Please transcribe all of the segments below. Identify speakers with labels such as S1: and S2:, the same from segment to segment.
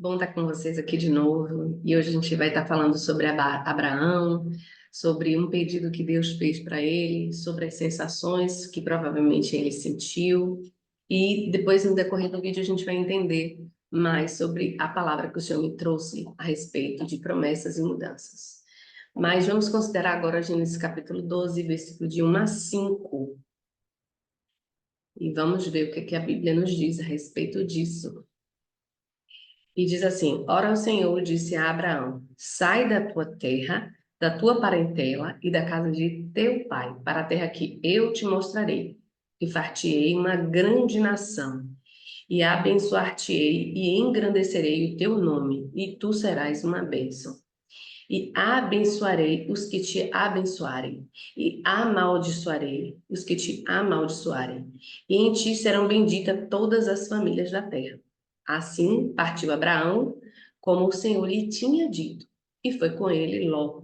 S1: Bom estar com vocês aqui de novo. E hoje a gente vai estar falando sobre Abraão, sobre um pedido que Deus fez para ele, sobre as sensações que provavelmente ele sentiu. E depois, no decorrer do vídeo, a gente vai entender mais sobre a palavra que o Senhor me trouxe a respeito de promessas e mudanças. Mas vamos considerar agora Gênesis capítulo 12, versículo de 1 a 5. E vamos ver o que a Bíblia nos diz a respeito disso. E diz assim: Ora, o Senhor disse a Abraão: Sai da tua terra, da tua parentela e da casa de teu pai, para a terra que eu te mostrarei. E far-te-ei uma grande nação, e abençoar-te-ei e engrandecerei o teu nome, e tu serás uma bênção. E abençoarei os que te abençoarem, e amaldiçoarei os que te amaldiçoarem. E em ti serão benditas todas as famílias da terra. Assim partiu Abraão, como o Senhor lhe tinha dito, e foi com ele Ló.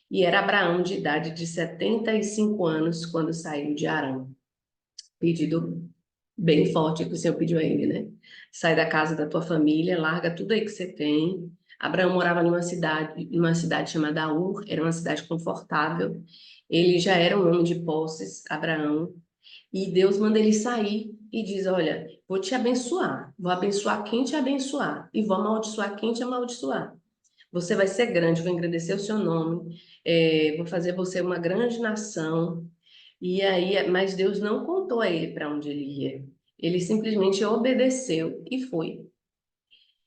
S1: E era Abraão de idade de 75 anos quando saiu de Harã. Pedido bem forte que o Senhor pediu a ele, né? Sai da casa da tua família, larga tudo aí que você tem. Abraão morava numa cidade chamada Ur, era uma cidade confortável. Ele já era um homem de posses, Abraão, e Deus manda ele sair e diz: Olha, vou te abençoar, vou abençoar quem te abençoar, e vou amaldiçoar quem te amaldiçoar. Você vai ser grande, vou engrandecer o seu nome, vou fazer você uma grande nação. E aí, mas Deus não contou a ele para onde ele ia. Ele simplesmente obedeceu e foi.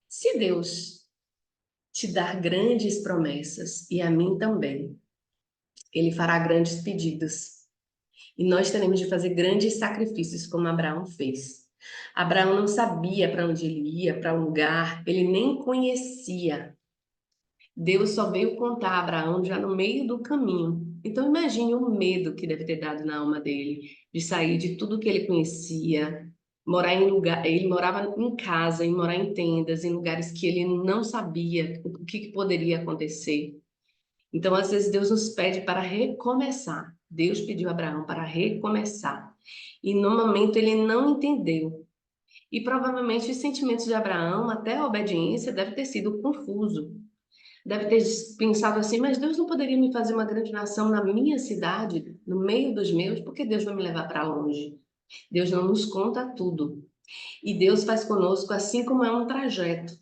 S1: Se Deus te dar grandes promessas, e a mim também, ele fará grandes pedidos. E nós teremos de fazer grandes sacrifícios, como Abraão fez. Abraão não sabia para onde ele ia, para um lugar, ele nem conhecia. Deus só veio contar a Abraão já no meio do caminho. Então imagine o medo que deve ter dado na alma dele, de sair de tudo que ele conhecia, morar em lugar, ele morava em casa, em morar em tendas, em lugares que ele não sabia o que poderia acontecer. Então, às vezes, Deus nos pede para recomeçar. Deus pediu a Abraão para recomeçar. E no momento ele não entendeu. E provavelmente os sentimentos de Abraão, até a obediência, deve ter sido confuso. Deve ter pensado assim, mas Deus não poderia me fazer uma grande nação na minha cidade, no meio dos meus, porque Deus vai me levar para longe. Deus não nos conta tudo. E Deus faz conosco assim como é um trajeto.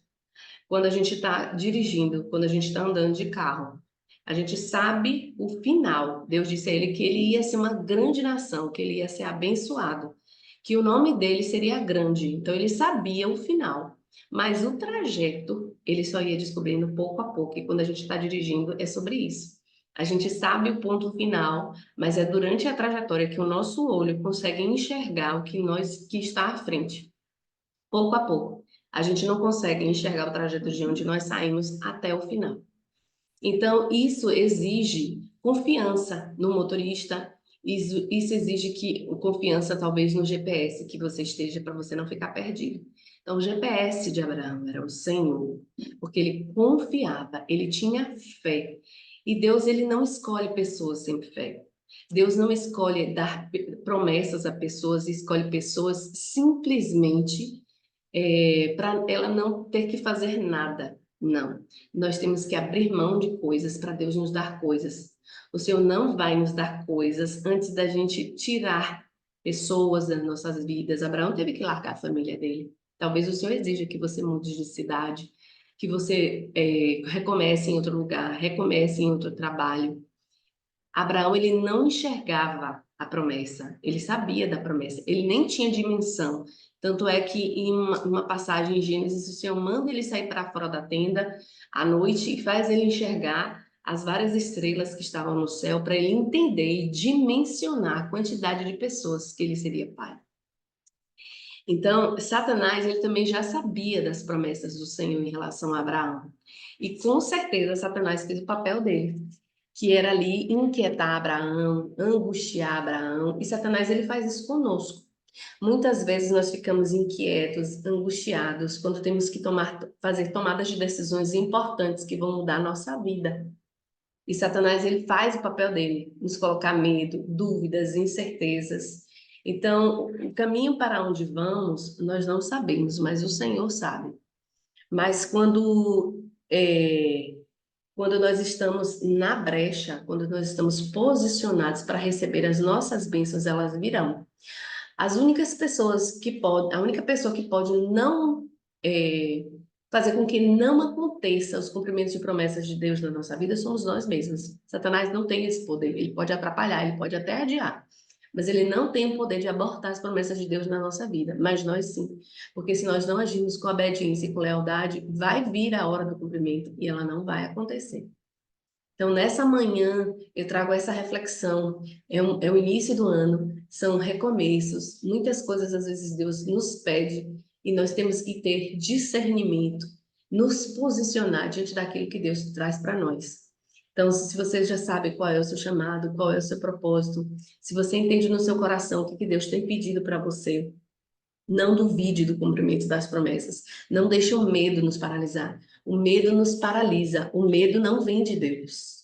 S1: Quando a gente está dirigindo, quando a gente está andando de carro, a gente sabe o final. Deus disse a ele que ele ia ser uma grande nação, que ele ia ser abençoado, que o nome dele seria grande. Então ele sabia o final. Mas o trajeto, ele só ia descobrindo pouco a pouco. E quando a gente está dirigindo, é sobre isso. A gente sabe o ponto final, mas é durante a trajetória que o nosso olho consegue enxergar o que está à frente, pouco a pouco. A gente não consegue enxergar o trajeto de onde nós saímos até o final. Então, isso exige confiança no motorista, isso exige que confiança talvez no GPS que você esteja para você não ficar perdido. Então, o GPS de Abraão era o Senhor, porque ele confiava, ele tinha fé. E Deus, ele não escolhe pessoas sem fé. Deus não escolhe dar promessas a pessoas, escolhe pessoas simplesmente para ela não ter que fazer nada. Não. Nós temos que abrir mão de coisas para Deus nos dar coisas. O Senhor não vai nos dar coisas antes da gente tirar pessoas das nossas vidas. Abraão teve que largar a família dele. Talvez o Senhor exija que você mude de cidade, que você recomece em outro lugar, recomece em outro trabalho. Abraão, ele não enxergava a promessa, ele sabia da promessa, ele nem tinha dimensão. Tanto é que em uma passagem em Gênesis, o Senhor manda ele sair para fora da tenda à noite e faz ele enxergar as várias estrelas que estavam no céu para ele entender e dimensionar a quantidade de pessoas que ele seria pai. Então, Satanás, ele também já sabia das promessas do Senhor em relação a Abraão. E com certeza Satanás fez o papel dele, que era ali inquietar Abraão, angustiar Abraão, e Satanás ele faz isso conosco. Muitas vezes nós ficamos inquietos, angustiados, quando temos que fazer tomadas de decisões importantes que vão mudar a nossa vida. E Satanás ele faz o papel dele, nos colocar medo, dúvidas, incertezas. Então, o caminho para onde vamos, nós não sabemos, mas o Senhor sabe. Mas quando nós estamos na brecha, quando nós estamos posicionados para receber as nossas bênçãos, elas virão. A única pessoa que pode não é, fazer com que não aconteça os cumprimentos de promessas de Deus na nossa vida somos nós mesmos. Satanás não tem esse poder. Ele pode atrapalhar, ele pode até adiar, mas ele não tem o poder de abortar as promessas de Deus na nossa vida. Mas nós sim, porque se nós não agirmos com obediência e com lealdade, vai vir a hora do cumprimento e ela não vai acontecer. Então, nessa manhã, eu trago essa reflexão. É o início do ano, são recomeços. Muitas coisas, às vezes, Deus nos pede e nós temos que ter discernimento, nos posicionar diante daquilo que Deus traz para nós. Então, se você já sabe qual é o seu chamado, qual é o seu propósito, se você entende no seu coração o que Deus tem pedido para você, não duvide do cumprimento das promessas. Não deixe o medo nos paralisar. O medo nos paralisa. O medo não vem de Deus.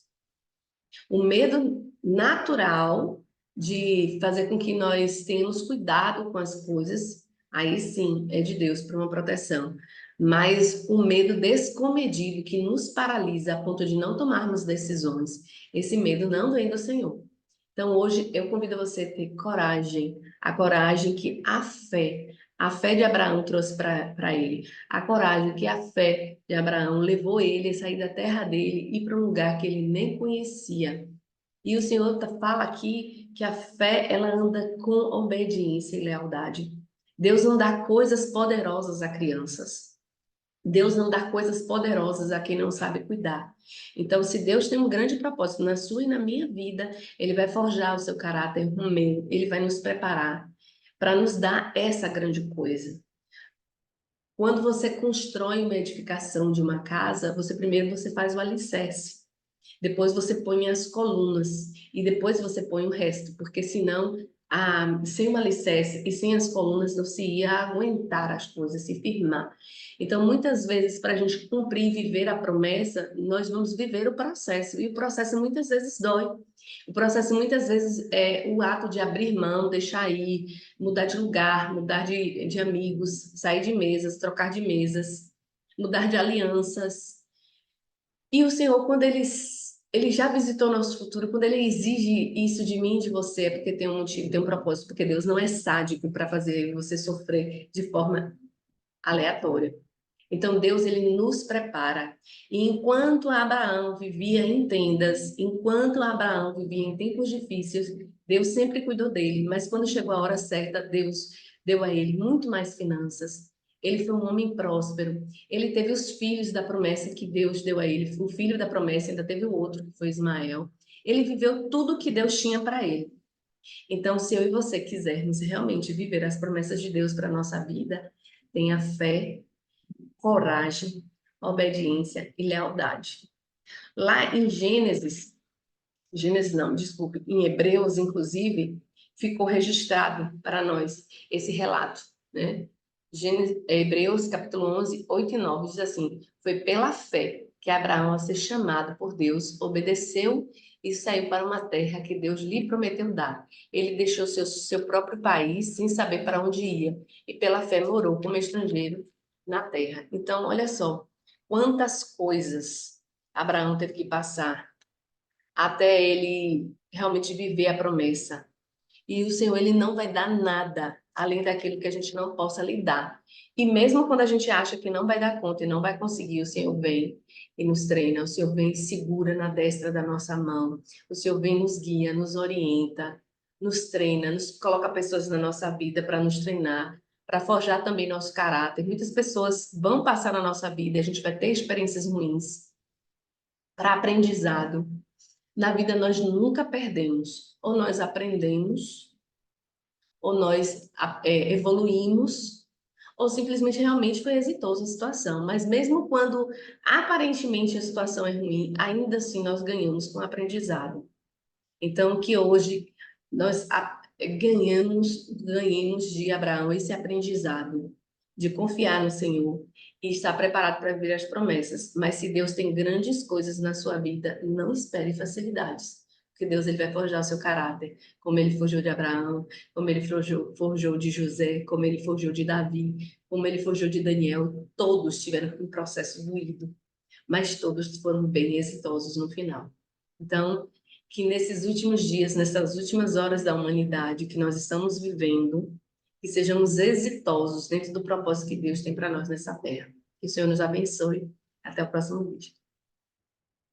S1: O medo natural de fazer com que nós tenhamos cuidado com as coisas, aí sim é de Deus para uma proteção. Mas o medo descomedido que nos paralisa a ponto de não tomarmos decisões, esse medo não vem do Senhor. Então hoje eu convido você a ter coragem, a coragem que a fé de Abraão trouxe para ele, a coragem que a fé de Abraão levou ele a sair da terra dele e ir para um lugar que ele nem conhecia. E o Senhor fala aqui que a fé, ela anda com obediência e lealdade. Deus não dá coisas poderosas a crianças. Deus não dá coisas poderosas a quem não sabe cuidar. Então, se Deus tem um grande propósito na sua e na minha vida, Ele vai forjar o seu caráter, o meu, Ele vai nos preparar para nos dar essa grande coisa. Quando você constrói uma edificação de uma casa, você faz o alicerce. Depois você põe as colunas e depois você põe o resto, porque senão, sem o alicerce e sem as colunas não se ia aguentar as coisas, se firmar. Então, muitas vezes, para a gente cumprir e viver a promessa, nós vamos viver o processo, e o processo muitas vezes dói. O processo muitas vezes é o ato de abrir mão, deixar ir, mudar de lugar, mudar de amigos, sair de mesas, trocar de mesas, mudar de alianças. E o Senhor, quando ele já visitou nosso futuro, quando ele exige isso de mim e de você, é porque tem um motivo, tem um propósito, porque Deus não é sádico para fazer você sofrer de forma aleatória. Então Deus ele nos prepara. E enquanto Abraão vivia em tendas, enquanto Abraão vivia em tempos difíceis, Deus sempre cuidou dele, mas quando chegou a hora certa, Deus deu a ele muito mais finanças. Ele foi um homem próspero. Ele teve os filhos da promessa que Deus deu a ele. O filho da promessa ainda teve o outro, que foi Ismael. Ele viveu tudo que Deus tinha para ele. Então, se eu e você quisermos realmente viver as promessas de Deus para a nossa vida, tenha fé, coragem, obediência e lealdade. Lá em Gênesis não, desculpe, em Hebreus, inclusive, ficou registrado para nós esse relato, né? Hebreus, capítulo 11, 8 e 9, diz assim: foi pela fé que Abraão, a ser chamado por Deus, obedeceu e saiu para uma terra que Deus lhe prometeu dar. Ele deixou seu próprio país sem saber para onde ia, e pela fé morou como estrangeiro na terra. Então, olha só, quantas coisas Abraão teve que passar até ele realmente viver a promessa. E o Senhor, ele não vai dar nada além daquilo que a gente não possa lhe dar. E mesmo quando a gente acha que não vai dar conta e não vai conseguir, o Senhor vem e nos treina, o Senhor vem e segura na destra da nossa mão, o Senhor vem e nos guia, nos orienta, nos treina, nos coloca pessoas na nossa vida para nos treinar, para forjar também nosso caráter. Muitas pessoas vão passar na nossa vida e a gente vai ter experiências ruins para aprendizado. Na vida nós nunca perdemos, ou nós aprendemos, ou nós evoluímos, ou simplesmente realmente foi exitosa a situação. Mas mesmo quando aparentemente a situação é ruim, ainda assim nós ganhamos com o aprendizado. Então, que hoje nós ganhemos de Abraão esse aprendizado, de confiar no Senhor e estar preparado para viver as promessas. Mas se Deus tem grandes coisas na sua vida, não espere facilidades. porque Deus ele vai forjar o seu caráter, como ele forjou de Abraão, como ele forjou de José, como ele forjou de Davi, como ele forjou de Daniel. Todos tiveram um processo doído, mas todos foram bem exitosos no final. Então, que nesses últimos dias, nessas últimas horas da humanidade que nós estamos vivendo, que sejamos exitosos dentro do propósito que Deus tem para nós nessa terra. Que o Senhor nos abençoe. Até o próximo vídeo.